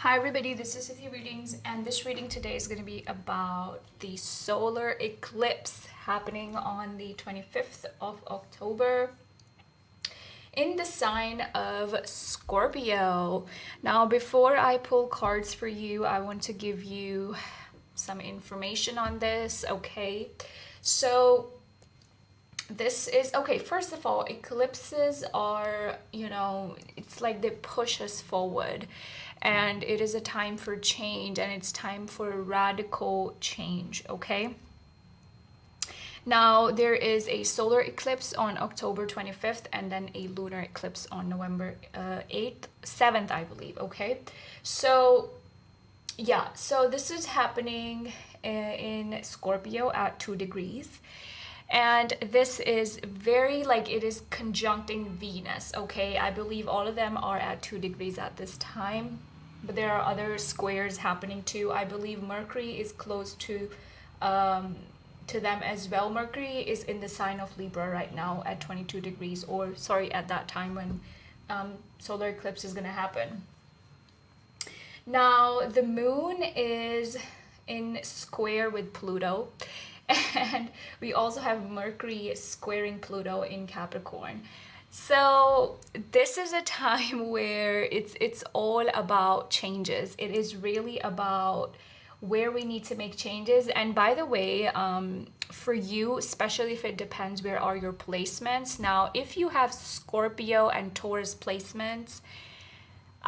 Hi everybody, this is Cynthia Readings, and this reading today is going to be about the solar eclipse happening on the 25th of October in the sign of Scorpio. Now, before I pull cards for you, I want to give you some information on this, okay? So, this is okay. First of all, eclipses are, it's like they push us forward, and it is a time for change, and it's time for radical change, okay? Now, there is a solar eclipse on October 25th, and then a lunar eclipse on November 8th, 7th, I believe, okay? So, yeah, so this is happening in Scorpio at 2 degrees. And this is very, like, it is conjuncting Venus, okay? I believe all of them are at 2 degrees at this time, but there are other squares happening too. I believe Mercury is close to them as well. Mercury is in the sign of Libra right now at 22 degrees, or sorry, at that time when solar eclipse is going to happen. Now, the moon is in square with Pluto, and we also have Mercury squaring Pluto in Capricorn. So this is a time where it's all about changes. It is really about where we need to make changes. And by the way, for you, especially if it depends where are your placements. Now, if you have Scorpio and Taurus placements,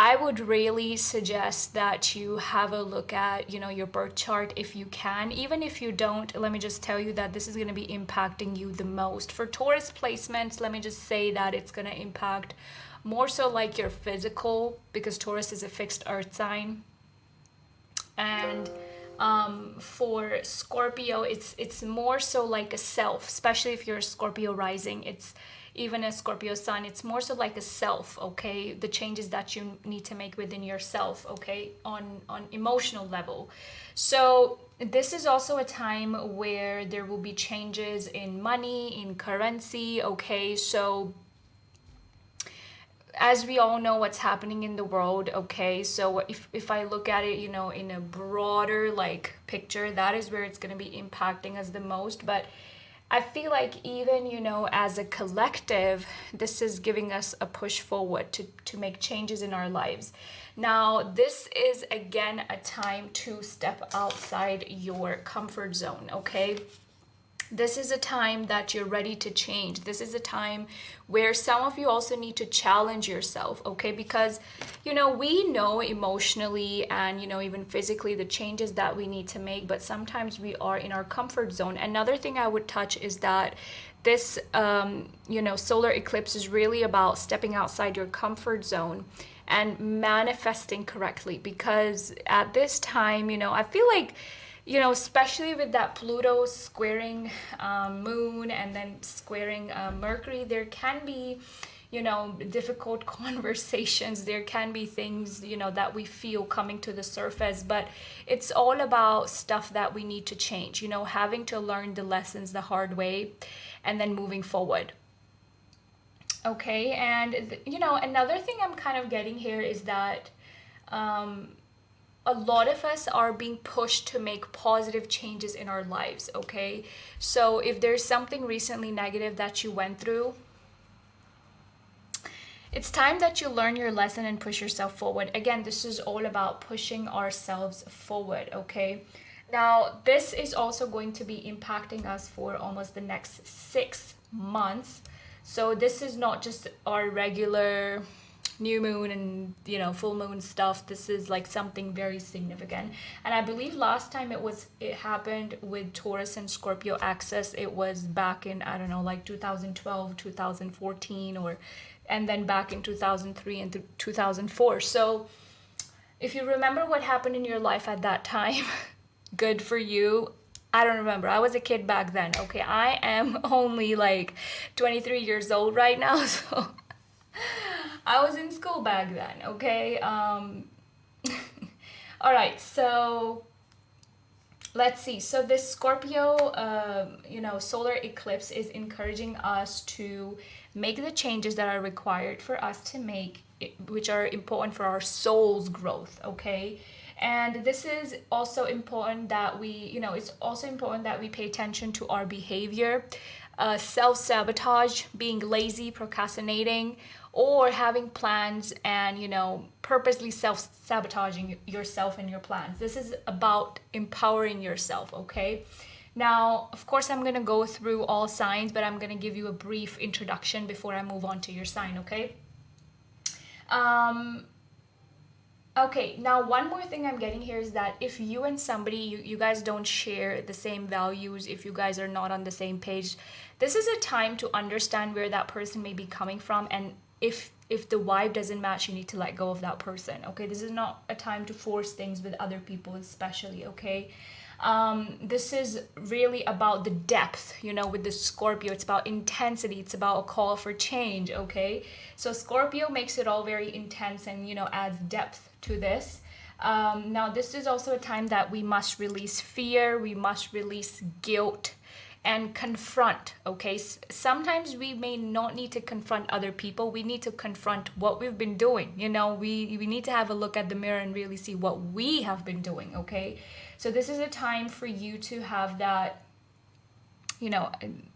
I would really suggest that you have a look at, your birth chart if you can. Even if you don't, let me just tell you that this is going to be impacting you the most. For Taurus placements, let me just say that it's going to impact more so like your physical, because Taurus is a fixed earth sign. And for Scorpio, it's more so like a self, especially if you're a Scorpio rising. It's even a Scorpio sun, it's more so like a self, okay? The changes that you need to make within yourself, okay? On emotional level. So this is also a time where there will be changes in money, in currency, okay? So as we all know what's happening in the world, okay? So if I look at it, in a broader like picture, that is where it's going to be impacting us the most. But I feel like even, as a collective, this is giving us a push forward to make changes in our lives. Now, this is again a time to step outside your comfort zone, okay? This is a time that you're ready to change. This is a time where some of you also need to challenge yourself, okay? Because, we know emotionally and, even physically the changes that we need to make, but sometimes we are in our comfort zone. Another thing I would touch is that this, solar eclipse is really about stepping outside your comfort zone and manifesting correctly. Because at this time, I feel like, especially with that Pluto squaring moon and then squaring Mercury, there can be, difficult conversations. There can be things, that we feel coming to the surface, but it's all about stuff that we need to change, having to learn the lessons the hard way and then moving forward. Okay, and, another thing I'm kind of getting here is that a lot of us are being pushed to make positive changes in our lives, okay? So if there's something recently negative that you went through, it's time that you learn your lesson and push yourself forward. Again, this is all about pushing ourselves forward, okay? Now, this is also going to be impacting us for almost the next 6 months. So this is not just our regular new moon and full moon stuff. This is like something very significant, and I believe last time it happened with Taurus and Scorpio axis, it was back in, I don't know, like 2012, 2014, and then back in 2003 and 2004. So if you remember what happened in your life at that time, good for you. I don't remember. I was a kid back then, okay? I am only like 23 years old right now, so I was in school back then, okay? All right, so let's see. So this Scorpio, solar eclipse is encouraging us to make the changes that are required for us to make important for our soul's growth, okay? And this is also important that we, it's also important that we pay attention to our behavior, self-sabotage, being lazy, procrastinating, or having plans and, purposely self-sabotaging yourself and your plans. This is about empowering yourself, okay? Now, of course, I'm going to go through all signs, but I'm going to give you a brief introduction before I move on to your sign, okay? Okay, now one more thing I'm getting here is that if you and somebody, you guys don't share the same values, if you guys are not on the same page, this is a time to understand where that person may be coming from, and if the vibe doesn't match, you need to let go of that person, okay? This is not a time to force things with other people, especially, okay? This is really about the depth, with the Scorpio. It's about intensity. It's about a call for change, okay? So Scorpio makes it all very intense and, adds depth to this. Now, this is also a time that we must release fear. We must release guilt and confront, okay? Sometimes we may not need to confront other people. We need to confront what we've been doing. We need to have a look at the mirror and really see what we have been doing, okay? So this is a time for you to have that,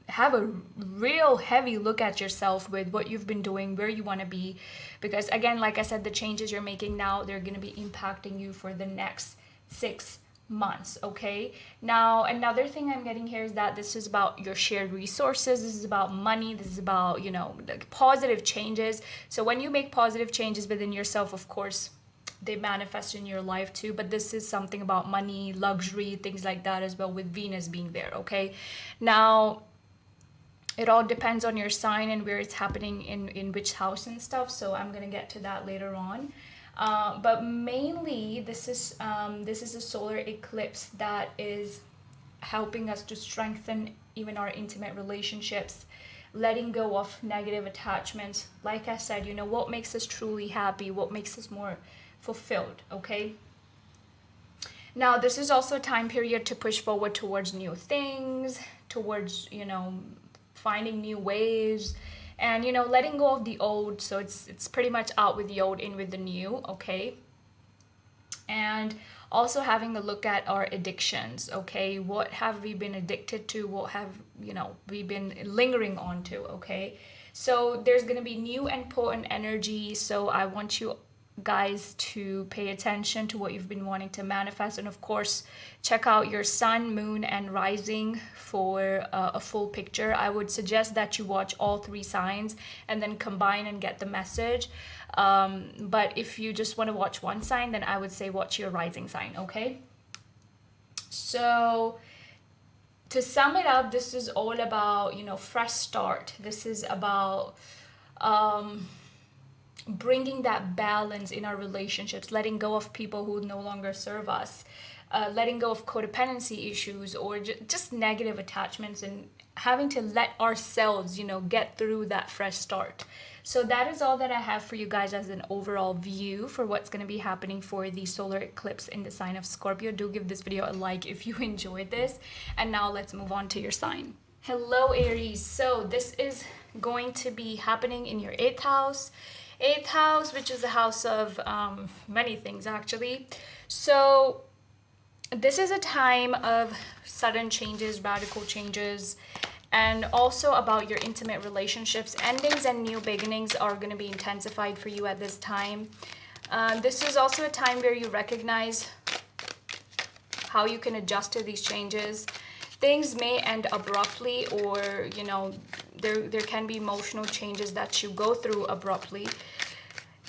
have a real heavy look at yourself with what you've been doing, where you want to be. Because again, like I said, the changes you're making now, they're going to be impacting you for the next 6 months, okay? Now, another thing I'm getting here is that this is about your shared resources. This is about money. This is about, like positive changes. So when you make positive changes within yourself, of course, they manifest in your life too, but this is something about money, luxury, things like that as well, with Venus being there, okay? Now, it all depends on your sign and where it's happening in which house and stuff, so I'm gonna get to that later on. But mainly, this is a solar eclipse that is helping us to strengthen even our intimate relationships, letting go of negative attachments. Like I said, what makes us truly happy, what makes us more fulfilled, okay? Now, this is also a time period to push forward towards new things, towards, finding new ways, and, letting go of the old. So it's pretty much out with the old, in with the new, okay? And also having a look at our addictions, okay? What have we been addicted to? What have, we been lingering on to, okay? So there's going to be new and potent energy. So I want you guys to pay attention to what you've been wanting to manifest, and of course check out your sun, moon, and rising for a full picture. I would suggest that you watch all 3 signs and then combine and get the message, but if you just want to watch one sign, then I would say watch your rising sign, okay? So to sum it up, this is all about, fresh start. This is about bringing that balance in our relationships, letting go of people who no longer serve us, letting go of codependency issues or just negative attachments, and having to let ourselves, get through that fresh start. So that is all that I have for you guys as an overall view for what's going to be happening for the solar eclipse in the sign of Scorpio. Do give this video a like if you enjoyed this. And now let's move on to your sign. Hello, Aries. So this is going to be happening in your 8th house. 8th house, which is the house of many things actually. So this is a time of sudden changes, radical changes, and also about your intimate relationships. Endings and new beginnings are going to be intensified for you at this time. This is also a time where you recognize how you can adjust to these changes. Things may end abruptly, or there can be emotional changes that you go through abruptly,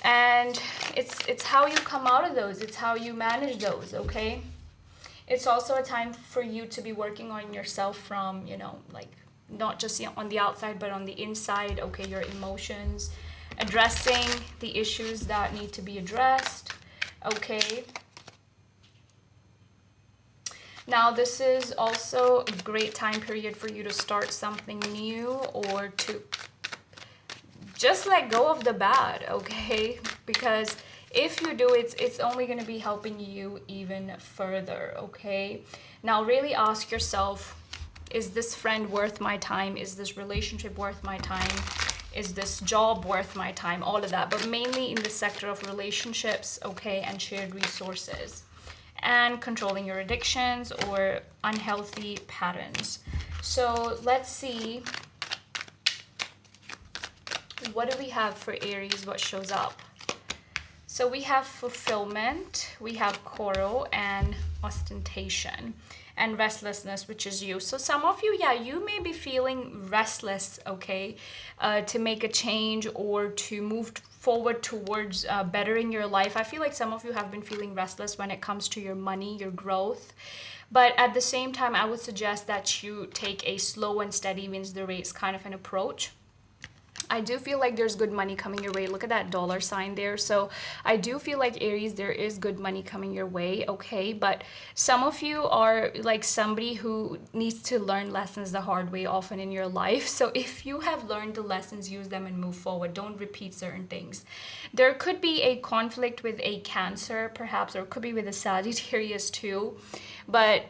and it's how you come out of those, it's how you manage those, okay? It's also a time for you to be working on yourself from, like not just on the outside but on the inside, okay? Your emotions, addressing the issues that need to be addressed, okay? Now, this is also a great time period for you to start something new, or to just let go of the bad, okay? Because if you do, it's only going to be helping you even further, okay? Now, really ask yourself, is this friend worth my time? Is this relationship worth my time? Is this job worth my time? All of that, but mainly in the sector of relationships, okay, and shared resources, and controlling your addictions or unhealthy patterns. So let's see, what do we have for Aries? What shows up? So we have fulfillment, we have coral, and ostentation, and restlessness, which is you. So some of you, yeah, you may be feeling restless, okay, to make a change or to move forward towards bettering your life. I feel like some of you have been feeling restless when it comes to your money, your growth. But at the same time, I would suggest that you take a slow and steady wins the race kind of an approach. I do feel like there's good money coming your way. Look at that dollar sign there. So I do feel like Aries, there is good money coming your way, okay? But some of you are like somebody who needs to learn lessons the hard way often in your life. So if you have learned the lessons, use them and move forward. Don't repeat certain things. There could be a conflict with a Cancer, perhaps, or it could be with a Sagittarius too. But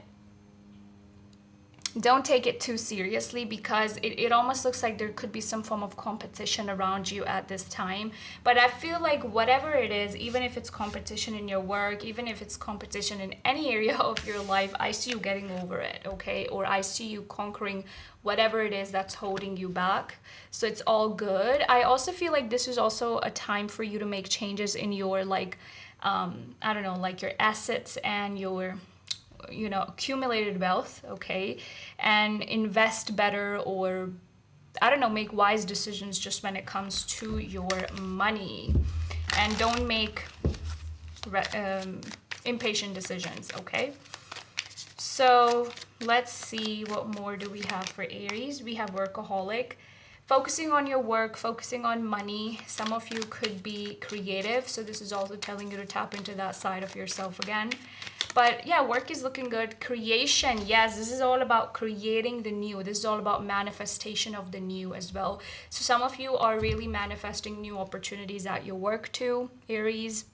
don't take it too seriously, because it almost looks like there could be some form of competition around you at this time. But I feel like whatever it is, even if it's competition in your work, even if it's competition in any area of your life, I see you getting over it, okay? Or I see you conquering whatever it is that's holding you back. So it's all good. I also feel like this is also a time for you to make changes in your like, I don't know, like your assets and your accumulated wealth, okay, and invest better, or I don't know, make wise decisions just when it comes to your money, and don't make impatient decisions, okay? So let's see, what more do we have for Aries? We have workaholic, focusing on your work, focusing on money. Some of you could be creative, so this is also telling you to tap into that side of yourself again. But yeah, work is looking good. Creation, yes, this is all about creating the new. This is all about manifestation of the new as well. So some of you are really manifesting new opportunities at your work too, Aries.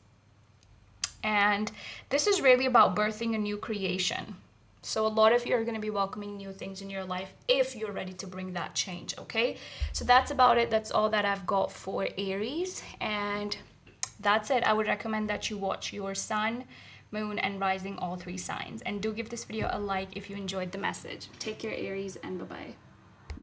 And this is really about birthing a new creation. So a lot of you are going to be welcoming new things in your life if you're ready to bring that change, okay? So that's about it. That's all that I've got for Aries. And that's it. I would recommend that you watch your sun, moon, and rising, all 3 signs. And do give this video a like if you enjoyed the message. Take care, Aries, and bye-bye.